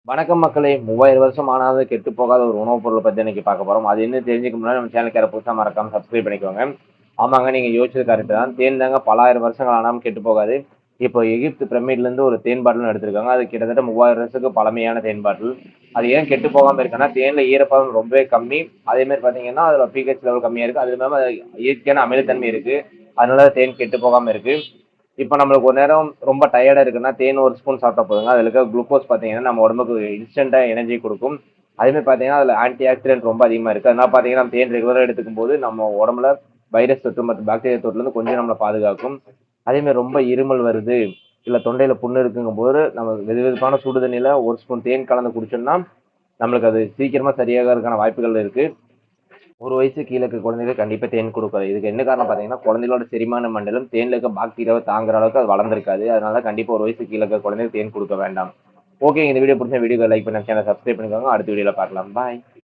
வணக்கம் மக்களே! 3000 வருஷம் ஆனாலும் கெட்டுப் போகாத ஒரு உணவுப் பொருள பத்தி இன்னைக்கு பார்க்க போறோம். அது என்னன்னு தெரிஞ்சுக்க முன்னாடி நம்ம சேனலுக்கு யாராவது புதுசா மறக்காம சப்ஸ்கிரைப் பண்ணிக்கோங்க. ஆமாங்க, நீங்க யோசிச்சது கரெக்ட் தான். தேன் தாங்க பல ஆயிரம் வருஷங்கள் ஆனாலும் கெட்டுப் போகாது. இப்போ எகிப்து பிரமிட்ல இருந்து ஒரு தேன் பாட்டில் எடுத்திருக்காங்க. அது கிட்டத்தட்ட 3000 வருஷத்துக்கு பழமையான தேன் பாட்டில். அது ஏன் கெட்டுப் போகாம இருக்குன்னா, தேன்ல ஈரப்பதம் ரொம்பவே கம்மி. அதே மாரி பார்த்தீங்கன்னா, அதுல pH லெவல் கம்மியா இருக்கு. அது இல்லாம இயற்கையான அமிலத்தன்மை இருக்கு. அதனால தேன் கெட்டுப் போகாம இருக்கு. இப்ப நம்மளுக்கு ஒரு நேரம் ரொம்ப டயர்டா இருக்குன்னா, தேன் ஒரு ஸ்பூன் சாப்பிட்டா போதுங்க. அதுல இருக்க குளுக்கோஸ் பார்த்தீங்கன்னா, நம்ம உடம்புக்கு இன்ஸ்டன்ட்டா எனர்ஜி குடுக்கும். அதே மாரி பார்த்தீங்கன்னா, அதுல ஆன்டி ஆக்ஸிடென்ட் ரொம்ப அதிகமா இருக்கு. அதனால பார்த்தீங்கன்னா, நம்ம தேன் ரெகுலரா எடுத்துக்கும்போது, நம்ம உடம்புல வைரஸ் தொற்று மற்றும் பாக்டீரியா தொற்றுலருந்து கொஞ்சம் நம்மள பாதுகாக்கும். அதே மாரி ரொம்ப இருமல் வருது, இல்ல தொண்டையில புண்ணு இருக்குங்கும்போது, நம்ம வெதுவெதுப்பான சுடு தண்ணீல 1 ஸ்பூன் தேன் கலந்து குடிச்சோம்னா, நம்மளுக்கு அது சீக்கிரமா சரியாகறதுக்கான வாய்ப்புகள் இருக்கு. 1 வயசு கீழ இருக்க குழந்தைகளுக்கு கண்டிப்பா தேன் குடுக்கணும். இதுக்கு என்ன காரணம் பார்த்தீங்கன்னா, குழந்தைகளோட செரிமான மண்டலம் தேன்ல இருக்க பாக்டீரியாவ தாங்குற அளவுக்கு அது வளர்ந்திருக்காது. அதனால கண்டிப்பா 1 வயசு கீழ இருக்க குழந்தைகளுக்கு தேன் குடுக்க வேண்டாம். ஓகே, இந்த வீடியோ பிடிச்சா வீடியோக்கு லைக் பண்ணுங்க, சேனலை சப்ஸ்கிரைப் பண்ணிக்கோங்க. அடுத்த வீடியோல பார்க்கலாம். பாய்.